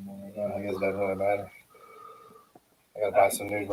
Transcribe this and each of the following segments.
I guess it doesn't really matter. I gotta buy some new.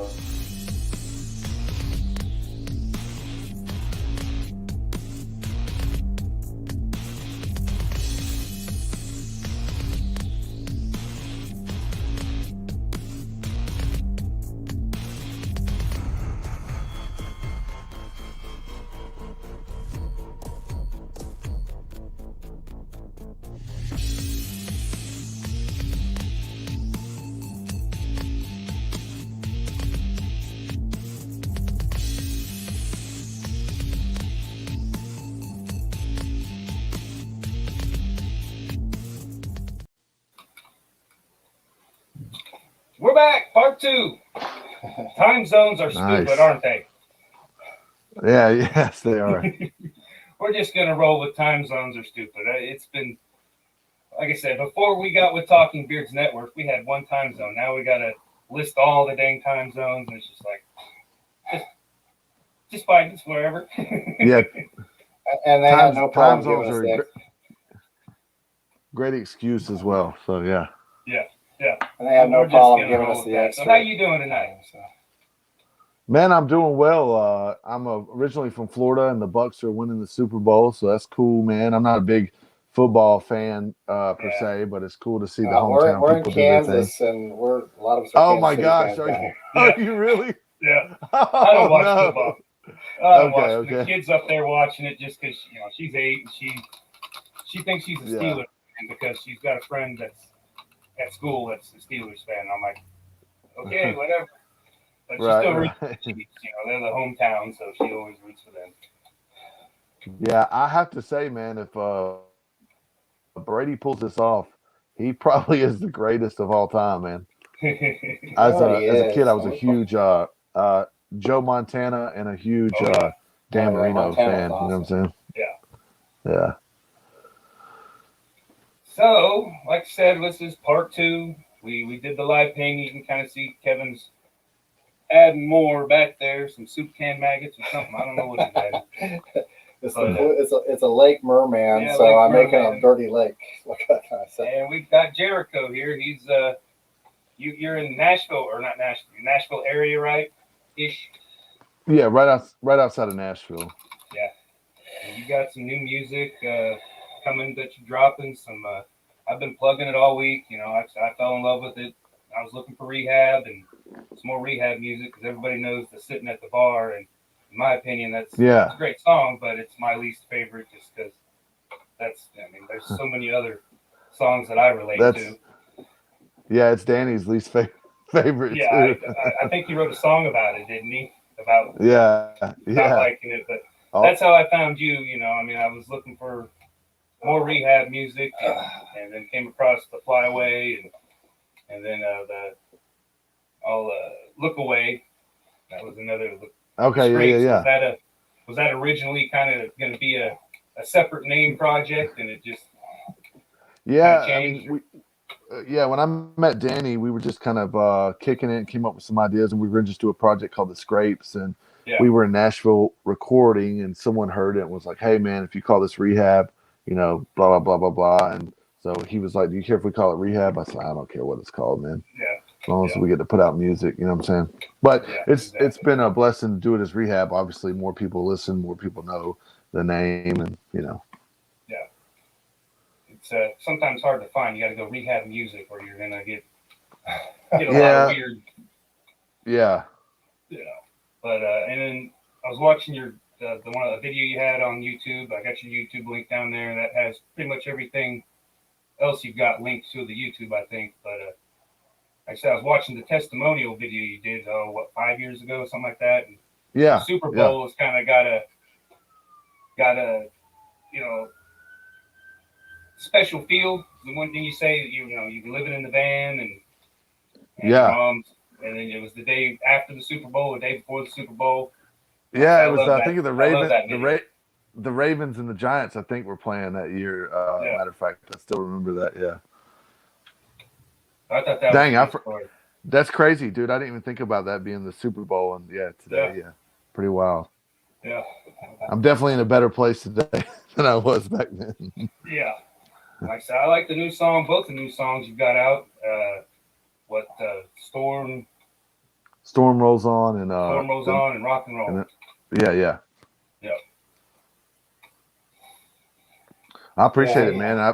We're back, part 2. Time zones are Nice. stupid, aren't they? Yeah, yes, they are. We're just going to roll with time zones are stupid. It's been, like I said, before we got with Talking Beards Network, we had one time zone. Now we got to list all the dang time zones, and it's just like, just find us wherever. Yeah, And they have no problem time giving zones us are the a great excuse as well. So yeah. Yeah. and they have no We're just problem gonna giving roll us with the that. extra. So how you doing tonight? Man, I'm doing well. I'm originally from Florida, and the Bucks are winning the Super Bowl, so that's cool, man. I'm not a big football fan per se, but it's cool to see the hometown we're in people do their thing. Kansas, and a lot of us are Oh Kansas my City gosh, fans are down you, here. are you really? Yeah. Oh, I don't watch no. football. I don't watch Okay. The kids up there watching it just because she's 8 and she thinks she's a Steelers fan because she's got a friend that's at school that's a Steelers fan. I'm like, okay, whatever. But she still roots for the Chiefs. They're the hometown, so she always roots for them. Yeah, I have to say, man, if Brady pulls this off, he probably is the greatest of all time, man. As a kid, I was a huge Joe Montana and a huge Dan Marino fan. Awesome. You know what I'm saying? Yeah. So, like I said, this is part 2. We did the live painting. You can kind of see Kevin's adding more back there, some soup can maggots or something. I don't know what he's adding. It's a lake merman, so lake I'm making merman. a dirty lake. What can I say? And we've got Jericho here. He's you're in Nashville, or not Nashville, Nashville area, right? Ish. Yeah, right outside of Nashville. Yeah. And you got some new music coming that you're dropping. Some I've been plugging it all week. I fell in love with it. I was looking for Rehab and some more Rehab music because everybody knows the Sitting at the Bar, and in my opinion, it's a great song, but it's my least favorite just because there's so many other songs that I relate to. Yeah, it's Danny's least favorite. Yeah, I think he wrote a song about it, didn't he? About not liking it, but that's how I found you. I was looking for more Rehab music, and then came across the Fly Away, and then I'll Look Away. That was another. Okay, yeah. Was that originally kind of going to be a separate name project, and it just changed? When I met Danny, we were just kind of kicking it and came up with some ideas, and we were going to just do a project called The Scrapes, and we were in Nashville recording, and someone heard it and was like, hey, man, if you call this Rehab, blah, blah, blah, blah, blah. And so he was like, do you care if we call it Rehab? I said, I don't care what it's called, man. Yeah. As long as we get to put out music, you know what I'm saying? But it's been a blessing to do it as Rehab. Obviously, more people listen, more people know the name, and Yeah. It's sometimes hard to find. You got to go Rehab music, or you're gonna get a lot of weird. Yeah. But and then I was watching the video you had on YouTube. I got your YouTube link down there. That has pretty much everything else you've got linked to the YouTube, I think. But like I said, I was watching the testimonial video you did, 5 years ago, something like that. And the Super Bowl has kind of got a special feel. The one thing you say, you're living in the van and your mom's, and then it was the day after the Super Bowl, the day before the Super Bowl. Yeah, it was. I think of the Ravens, the Ravens and the Giants. I think were playing that year. Matter of fact, I still remember that. Yeah. I thought that was that's crazy, dude. I didn't even think about that being the Super Bowl, and today, pretty wild. Yeah. I'm definitely in a better place today than I was back then. Yeah. Like I said, I like the new song, both the new songs you've got out. Storm Rolls On and Storm Rolls On and Rock and Roll. And yeah. Yeah. I appreciate it, man. I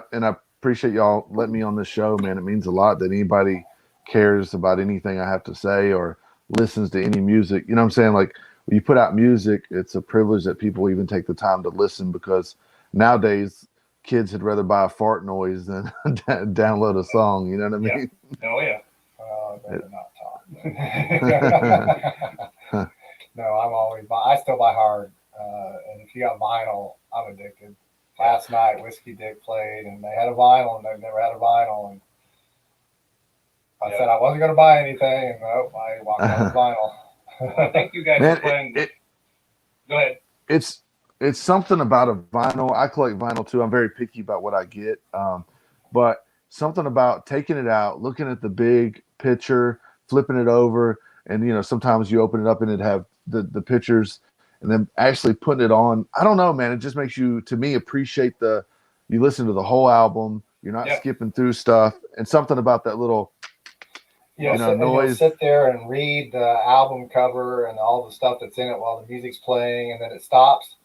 appreciate y'all letting me on this show, man. It means a lot that anybody cares about anything I have to say or listens to any music. You know what I'm saying? Like, when you put out music, it's a privilege that people even take the time to listen, because nowadays kids would rather buy a fart noise than download a song. You know what I mean? Yeah. Oh yeah. Better not talk. No, I still buy hard. And if you got vinyl, I'm addicted. Last night, Whiskey Dick played, and they had a vinyl, and they've never had a vinyl. And I said I wasn't going to buy anything, and I walked out with vinyl. I think you guys are playing. Go ahead. It's something about a vinyl. I collect vinyl too. I'm very picky about what I get. But something about taking it out, looking at the big picture, flipping it over, and sometimes you open it up and it have the pictures, and then actually putting it on. I don't know, man. It just makes you, to me, appreciate you listen to the whole album. You're not skipping through stuff, and something about that little noise. You'll sit there and read the album cover and all the stuff that's in it while the music's playing, and then it stops.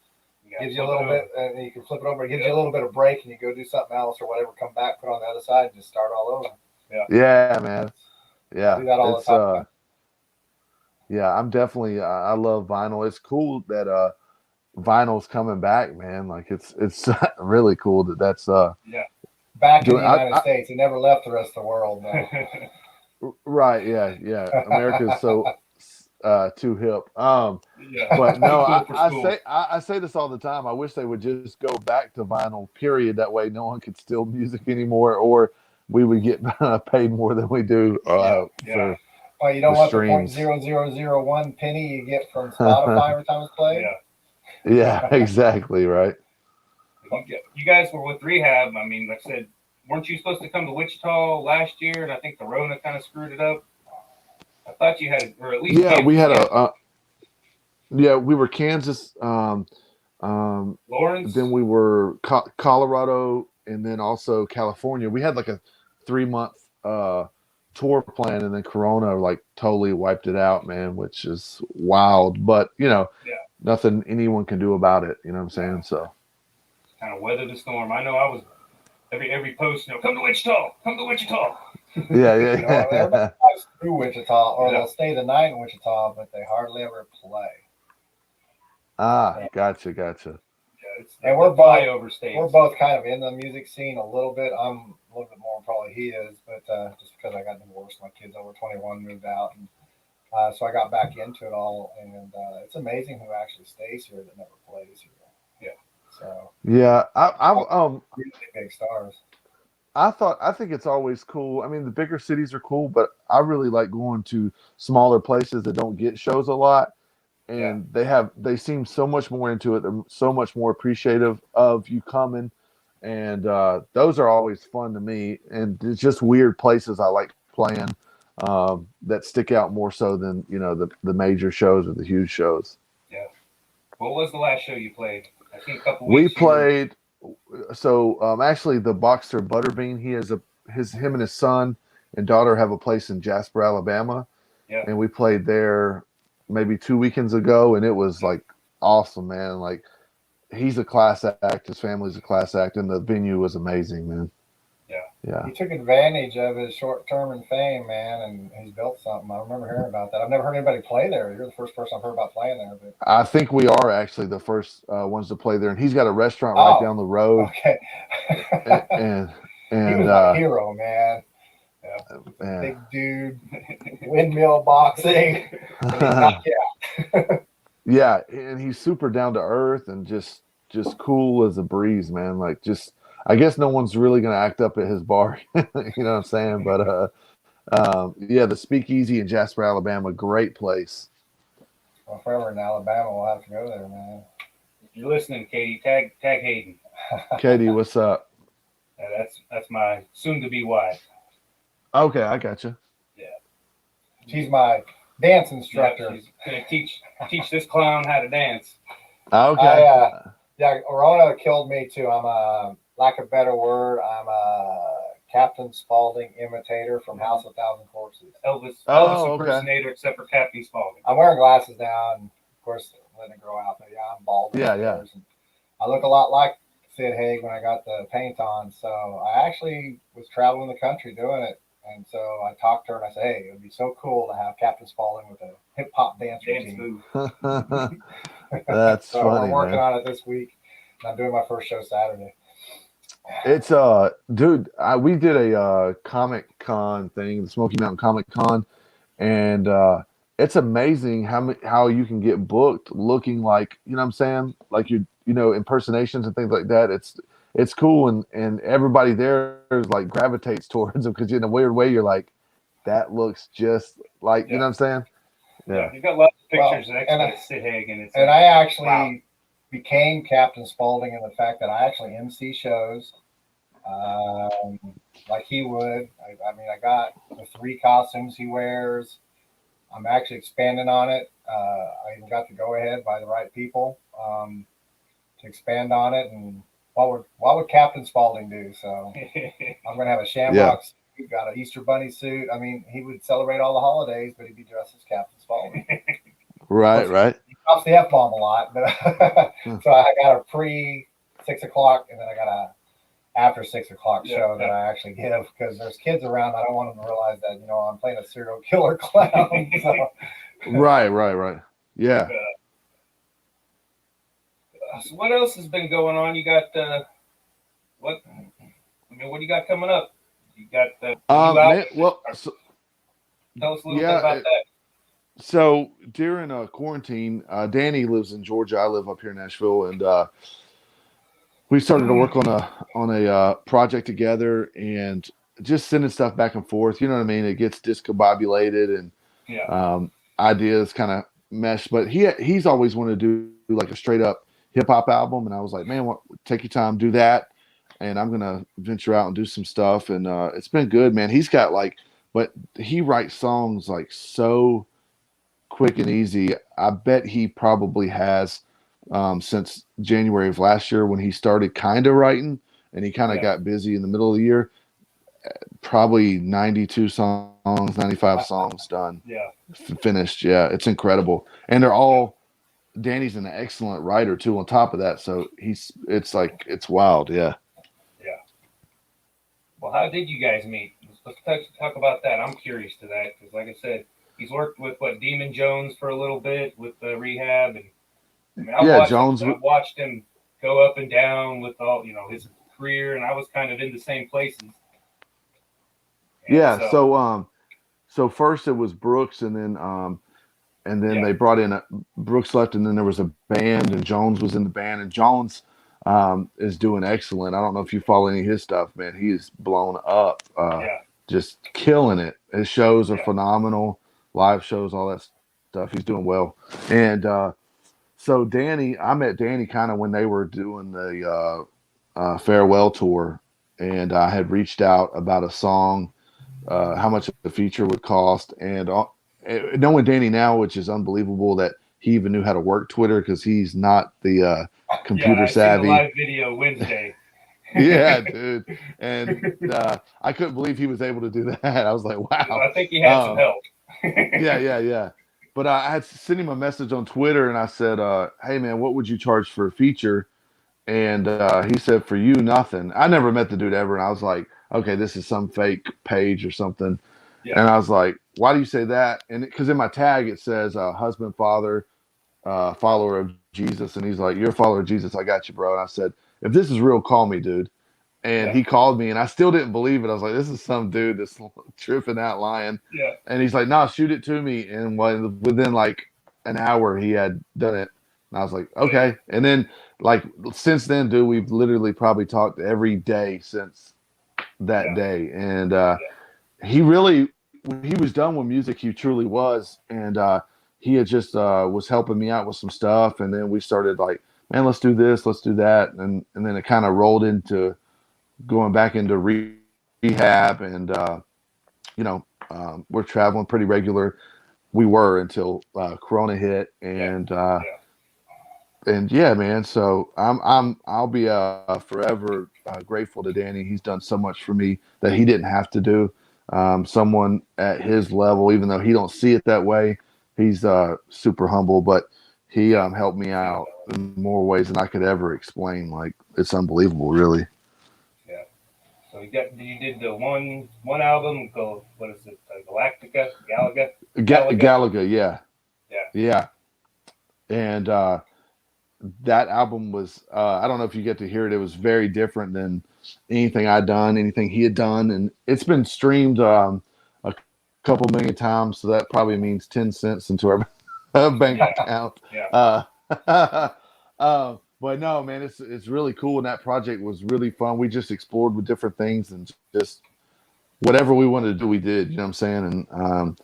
Gives you a little bit, and you can flip it over. It gives you a little bit of break, and you go do something else or whatever. Come back, put it on the other side, and just start all over. Yeah, man. Yeah, I do that all the time. Yeah, I'm definitely. I love vinyl. It's cool that vinyl's coming back, man. Like it's really cool that's back in the United States. It never left the rest of the world. Right? Yeah. America's so too hip. But no, I say this all the time. I wish they would just go back to vinyl. Period. That way, no one could steal music anymore, or we would get paid more than we do. Well, you don't want the 0.0001 penny you get from Spotify every time it's played. Yeah, exactly. Right. You guys were with Rehab. I mean, like I said, weren't you supposed to come to Wichita last year? And I think the Rona kind of screwed it up. I thought you had, or at least we had we were Kansas, Lawrence. Then we were Colorado, and then also California. We had like a 3-month tour plan, and then Corona like totally wiped it out, man, which is wild. But nothing anyone can do about it. You know what I'm saying? So kind of weather the storm. I know I was every post, come to Wichita, come to Wichita. Yeah. Everybody goes through Wichita, or they'll stay the night in Wichita, but they hardly ever play. Gotcha. And we're both kind of in the music scene a little bit. I'm a little bit more probably he is, but just because I got divorced, my kids over 21 moved out, and so I got back into it all. And it's amazing who actually stays here that never plays here. So I really big stars. I think it's always cool. I mean, the bigger cities are cool, but I really like going to smaller places that don't get shows a lot. And they seem so much more into it. They're so much more appreciative of you coming. And those are always fun to me. And it's just weird places I like playing that stick out more so than, the major shows or the huge shows. Yeah. What was the last show you played? I think a couple weeks. We played. So actually, the boxer Butterbean, him and his son and daughter have a place in Jasper, Alabama. Yeah. And we played there maybe 2 weekends ago, and it was like awesome, man. Like, he's a class act, his family's a class act, and the venue was amazing, man. Yeah. He took advantage of his short term and fame, man, and he's built something. I remember hearing about that. I've never heard anybody play there. You're the first person I've heard about playing there. But I think we are actually the first ones to play there, and he's got a restaurant right down the road. Okay. and he was my hero, man. Big dude, windmill boxing. Yeah, and he's super down to earth and just cool as a breeze, man. Like, just, I guess no one's really gonna act up at his bar. You know what I'm saying? But the Speakeasy in Jasper, Alabama, great place. Well, if we're ever in Alabama, we'll have to go there, man. If you're listening, Katie, tag Hayden. Katie, what's up? That's my soon-to-be wife. Okay, I gotcha. Yeah, she's my dance instructor. She's gonna teach this clown how to dance. Okay. Rona killed me too. I'm lack of a better word, I'm a Captain Spalding imitator from House of Thousand Corpses. Elvis Oh, impersonator, except for Captain Spalding. I'm wearing glasses now, and of course, letting it grow out. But yeah, I'm bald. Yeah. And I look a lot like Sid Haig when I got the paint on. So I actually was traveling the country doing it. And so I talked to her and I said, hey, it would be so cool to have Captain Spaulding with a hip hop dance routine. That's so funny. we're working man. on it this week. And I'm doing my first show Saturday. It's dude, we did a Comic Con thing, the Smoky Mountain Comic Con, and it's amazing how you can get booked looking like, you know what I'm saying, like impersonations and things like that. It's cool, and everybody there is like gravitates towards them because in a weird way you're like, that looks just like, you know what I'm saying? Yeah, you've got lots of pictures next to Sid Haig, and I actually became Captain Spaulding in the fact that I actually MC shows. Like he would. I mean, I got the 3 costumes he wears. I'm actually expanding on it. I even got the go ahead by the right people to expand on it. And what would Captain Spaulding do? So I'm gonna have a shamrock suit, got an Easter bunny suit. I mean, he would celebrate all the holidays, but he'd be dressed as Captain Spaulding. Right. He drops the F-bomb a lot, but so I got a pre 6 o'clock, and then I got a after 6 o'clock show that I actually give because there's kids around. I don't want them to realize that, I'm playing a serial killer clown. So. Right. Yeah. So what else has been going on? You got what do you got coming up? You got tell us a little bit about that. So during quarantine, Danny lives in Georgia. I live up here in Nashville, and we started to work on a project together and just sending stuff back and forth. You know what I mean? It gets discombobulated and ideas kind of mesh. But he's always wanted to do like a straight up hip hop album, and I was like, man, take your time, do that, and I'm gonna venture out and do some stuff. And it's been good, man. He's got but he writes songs like so quick and easy. I bet he probably has. Since January of last year when he started kind of writing, and he kind of got busy in the middle of the year, probably 92 songs, 95 songs done. Finished. Yeah, it's incredible. And Danny's an excellent writer too on top of that. So it's wild. Yeah. Well, how did you guys meet? Let's talk about that. I'm curious to that because, like I said, he's worked with Demon Jones for a little bit with Rehab, and I've watched him go up and down with all his career, and I was kind of in the same places. And so first it was Brooks, and then they brought in Brooks left, and then there was a band, and Jones was in the band, and Jones is doing excellent. I don't know if you follow any of his stuff, man. He is blown up, just killing it. His shows are phenomenal, live shows, all that stuff. He's doing well, and so I met Danny kind of when they were doing the farewell tour, and I had reached out about a song, how much the feature would cost, and knowing Danny now, which is unbelievable that he even knew how to work Twitter because he's not the computer savvy. Seen the live video Wednesday. Yeah, dude, and I couldn't believe he was able to do that. I was like, wow. I think he had some help. Yeah. But I had sent him a message on Twitter, and I said, hey, man, what would you charge for a feature? And he said, for you, nothing. I never met the dude ever, and I was like, okay, this is some fake page or something. Yeah. And I was like, why do you say that? And because in my tag, it says husband, father, follower of Jesus. And he's like, you're a follower of Jesus. I got you, bro. And I said, if this is real, call me, dude. And he called me, and I still didn't believe it. I was like, this is some dude that's tripping out, lying. Yeah. And he's like, nah, shoot it to me. And within like an hour, he had done it. And I was like, okay. And then since then, dude, we've literally probably talked every day since that day. And he really, when he was done with music, he truly was. And he had just was helping me out with some stuff. And then we started like, man, let's do this, let's do that. And then it kind of rolled into going back into rehab, and we're traveling pretty regular. We were until Corona hit, and man. So I'll be forever grateful to Danny. He's done so much for me that he didn't have to do. Someone at his level, even though he don't see it that way, he's super humble, but he helped me out in more ways than I could ever explain. Like, it's unbelievable, really. Yeah. So you did the one album called, what is it? Galactica Gallagher. Gallagher, yeah. Yeah. And that album was, I don't know if you get to hear it. It was very different than anything I'd done, anything he had done. And it's been streamed a couple million times. So that probably means 10 cents into our bank account. Yeah. But no, man, it's really cool. And that project was really fun. We just explored with different things and just whatever we wanted to do, we did, you know what I'm saying? And,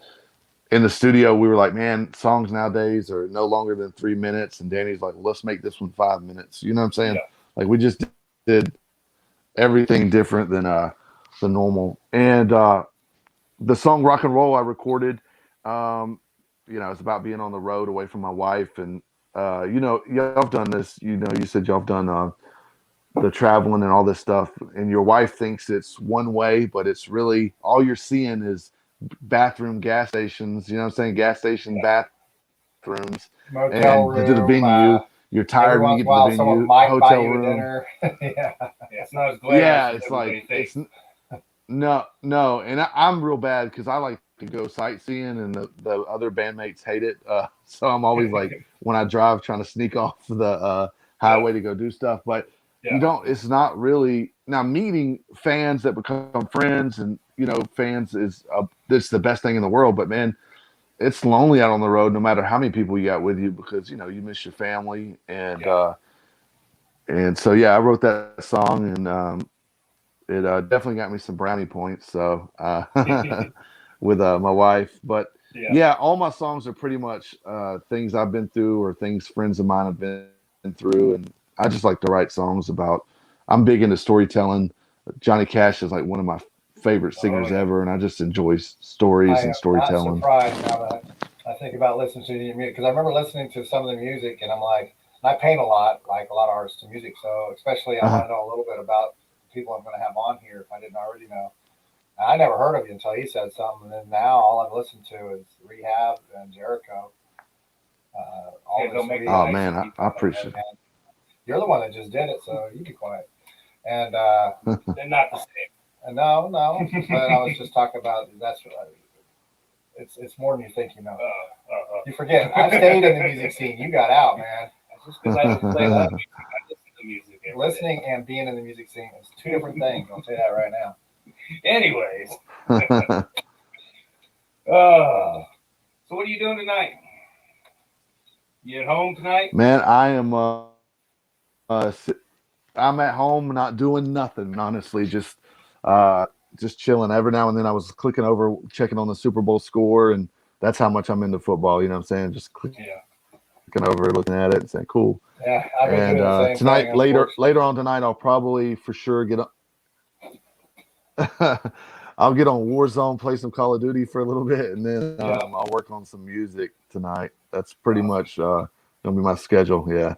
in the studio, we were like, man, songs nowadays are no longer than 3 minutes. And Danny's like, let's make this one 5 minutes. You know what I'm saying? Yeah. Like, we just did everything different than the normal. And the song Rock and Roll I recorded, it's about being on the road away from my wife. And, y'all have done this. You said y'all have done the traveling and all this stuff. And your wife thinks it's one way, but it's really all you're seeing is bathroom, gas stations, you know what I'm saying? Gas station bathrooms. Motel room, to the venue. You're tired when you get to the venue. Hotel room. Dinner. Yeah, it's not as glamorous. Yeah, it's like it's no, and I'm real bad because I like to go sightseeing, and the other bandmates hate it. So I'm always like when I drive, trying to sneak off the highway to go do stuff. But you don't. It's not really now meeting fans that become friends and. Fans is it's the best thing in the world, but man, it's lonely out on the road no matter how many people you got with you because you miss your family and so I wrote that song and it definitely got me some brownie points so with my wife, but all my songs are pretty much things I've been through or things friends of mine have been through, and I just like to write songs about. I'm big into storytelling. Johnny Cash is like one of my favorite singers ever, and I just enjoy stories and storytelling. I'm surprised now that I think about listening to your music because I remember listening to some of the music, and I'm like, I paint a lot, like a lot of artists to music, so especially I want to know a little bit about people I'm going to have on here if I didn't already know. I never heard of you until he said something, and then now all I've listened to is Rehab and Jericho. Man, I appreciate it. You're the one that just did it, so you be quiet. And they're not the same. No, but I was just talking about that's what it's more than you think. You forget. I stayed in the music scene. You got out, man. Just because I didn't play that music, I listen to music. Listening and being in the music scene is two different things. I'll tell you that right now. Anyways, so what are you doing tonight? You at home tonight? Man, I am. I'm at home, not doing nothing. Honestly, just chilling. Every now and then I was clicking over, checking on the Super Bowl score, and that's how much I'm into football. You know what I'm saying? Just clicking over, looking at it, and saying, "Cool." Yeah, I've been doing the same tonight, thing, later on tonight, I'll probably for sure get on. I'll get on Warzone, play some Call of Duty for a little bit, and then I'll work on some music tonight. That's pretty much gonna be my schedule. Yeah.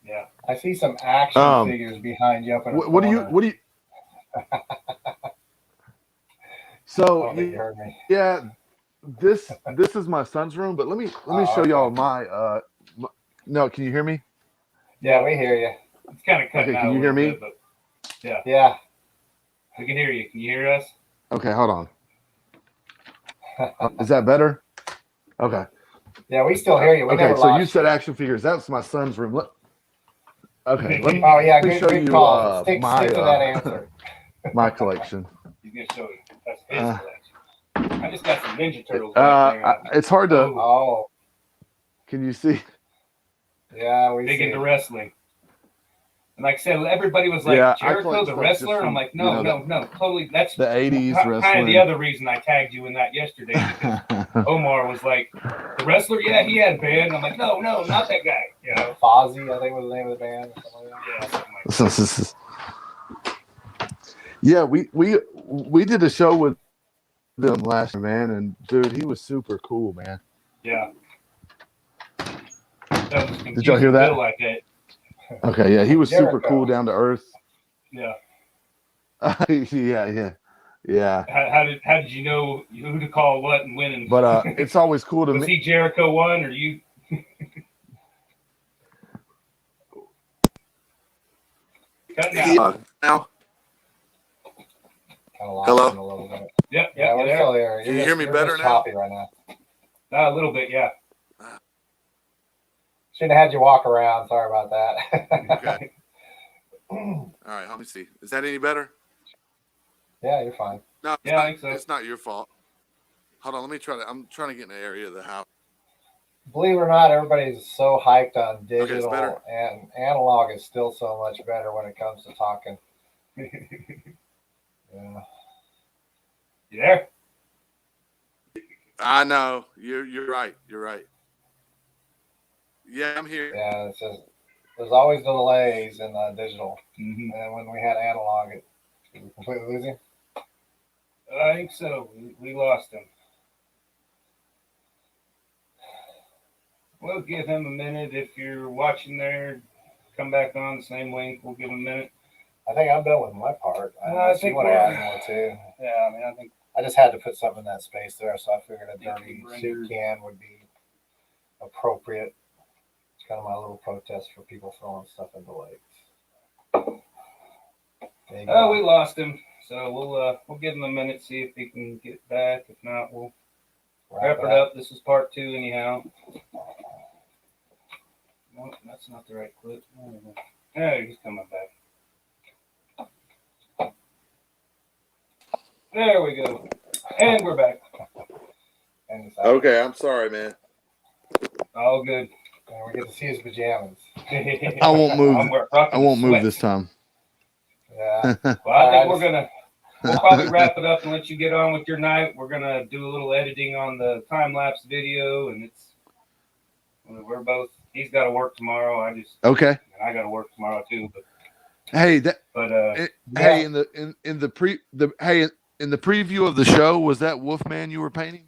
Yeah, I see some action figures behind you. What do you? So you heard me. Yeah, this is my son's room, but let me show y'all my. No, can you hear me? Yeah, we hear you. It's kind of cutting out. Can you hear me? Bit, but yeah, we can hear you. Can you hear us? Okay, hold on. Is that better? Okay. Yeah, we still hear you. Okay, so you said action figures. That's my son's room. Okay. Let me show you call. Stick to that answer. My collection. He's gonna show you. That's his collection. I just got some Ninja Turtles. It's hard to. Oh. Can you see? Yeah, we big into wrestling. And like I said, everybody was like, Jericho, the wrestler. And I'm like, no, totally. That's the 80s wrestling. Kind of the other reason I tagged you in that yesterday. Because Omar was like, the wrestler, yeah, he had a band. I'm like, no, not that guy. You know, Fozzy, I think was the name of the band. Or something like that. Yeah, we did a show with them last year, man, and dude, he was super cool, man. Yeah. Did y'all hear that? Like it. Okay, yeah, he was super cool, down to earth. Yeah. Yeah. How did you know who to call what and when? And But it's always cool to was me. he Jericho 1 or you? Cutting out. Now, Hello. A little bit. Yep. Yeah, we're still here. Can you hear me you're better just now? choppy right now. A little bit, yeah. Shouldn't have had you walk around. Sorry about that. Okay. All right, let me see. Is that any better? Yeah, you're fine. No, it's Yeah, not, I think so. it's not your fault. Hold on, let me try to. I'm trying to get in the area of the house. Believe it or not, everybody's so hyped on Okay, it's digital, better. and analog is still so much better when it comes to talking. Yeah. You there? I know you're right. You're right. Yeah, I'm here. Yeah, it's just there's always delays in digital, Mm-hmm. and when we had analog, did we completely lose him? I think so. We lost him. We'll give him a minute. If you're watching there, come back on the same link. We'll give him a minute. I think I'm done with my part. I think you want to add more too. Yeah, I mean, I think I just had to put something in that space there, so I figured a dirty Bring soup your- can would be appropriate. It's kind of my little protest for people throwing stuff in the lakes. There you go. Oh, we lost him. So we'll give him a minute, see if he can get back. If not, we'll wrap it up. This is part 2 anyhow. No, that's not the right clip. There, he's coming back. There we go. And we're back. And Okay, I'm sorry, man. All good. and we get to see his pajamas. I won't move. I I won't move this time. Yeah. Well, I think we'll probably wrap it up and let you get on with your night. We're gonna do a little editing on the time lapse video, and we're both. He's got to work tomorrow. Okay. I got to work tomorrow too. But Hey, Yeah. in the preview of the show, was that Wolfman you were painting?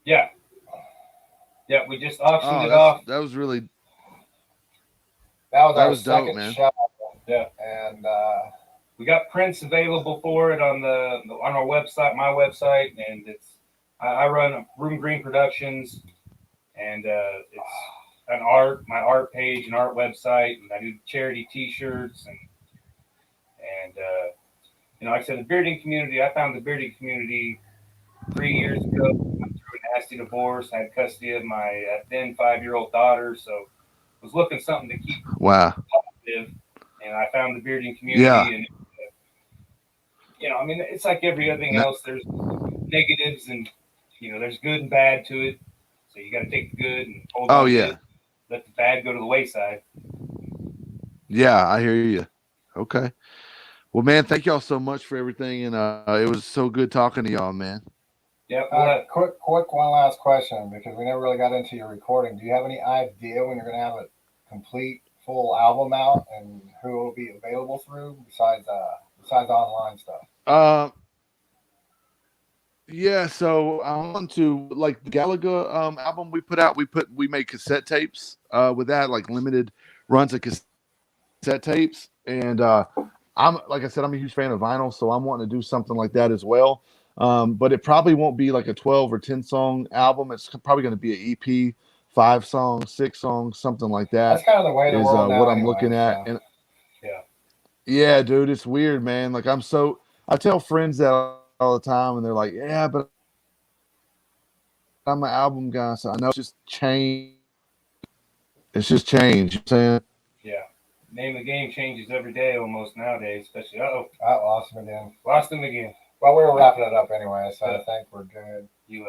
yeah, we just auctioned it off. That was really That That our was dope, second man. shot. Yeah. And We got prints available for it on our website, my website, and I run Room Green Productions, and it's my art page and art website, and I do charity T-shirts and like I said, the bearding community. I found the bearding community 3 years ago. I went through a nasty divorce. I had custody of my then 5-year-old daughter, so I was looking something to keep positive, and I found the bearding community. Yeah. And I mean, it's like everything else. There's negatives, and there's good and bad to it. So you got to take the good and hold on to it. Let the bad go to the wayside. Yeah, I hear you. Okay. Well, man, thank y'all so much for everything, and it was so good talking to y'all, man. Yeah. quick one last question, because we never really got into your recording. Do you have any idea when you're going to have a complete full album out, and who will be available through besides online stuff? Yeah, so I want to, like, the Gallagher album we put out. We made cassette tapes with that, like limited runs of cassette tapes, and like I said, I'm a huge fan of vinyl, so I'm wanting to do something like that as well. But it probably won't be like a 12 or 10 song album. It's probably going to be an EP, 5 songs, 6 songs, something like that. That's kind of the way the world now, what I'm looking at. So. And yeah, dude, it's weird, man. Like I tell friends that all the time, and they're like, "Yeah, but I'm an album guy, so I know it's just change. It's just change." You know what I'm saying? Yeah. Name of the game changes every day almost nowadays, especially. I lost him again. Lost him again. Well, we were wrapping it up anyway, so I think we're good. You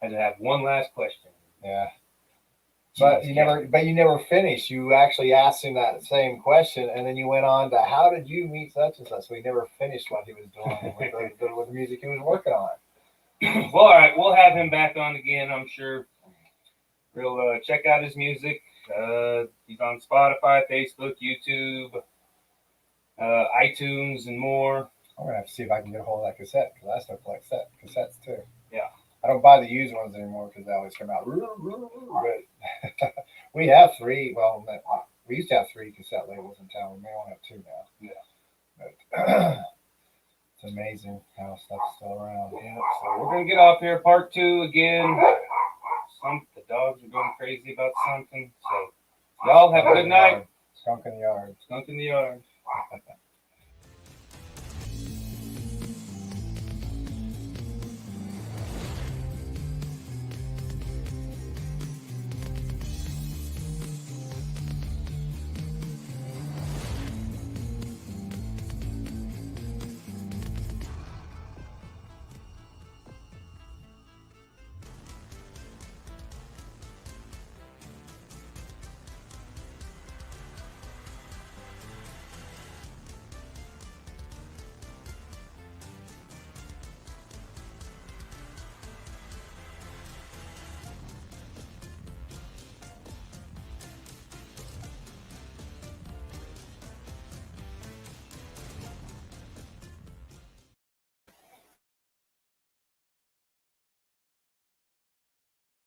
had to have one last question. Yeah. But you never finished. You actually asked him that same question, and then you went on to how did you meet such and such. So he never finished what he was doing with the music he was working on. Well, all right, we'll have him back on again. I'm sure. We'll check out his music. He's on Spotify, Facebook, YouTube, iTunes, and more. I'm gonna have to see if I can get a hold of that cassette, because I still collect cassettes too. Yeah. I don't buy the used ones anymore because they always come out. But we have 3. Well, we used to have 3 cassette labels in town. We may only have 2 now. Yeah. But it's amazing how stuff's still around. Yeah, so we're gonna get off here. Part 2 again. The dogs are going crazy about something. So y'all have a good night. Skunk in the yard. Skunk in the yard.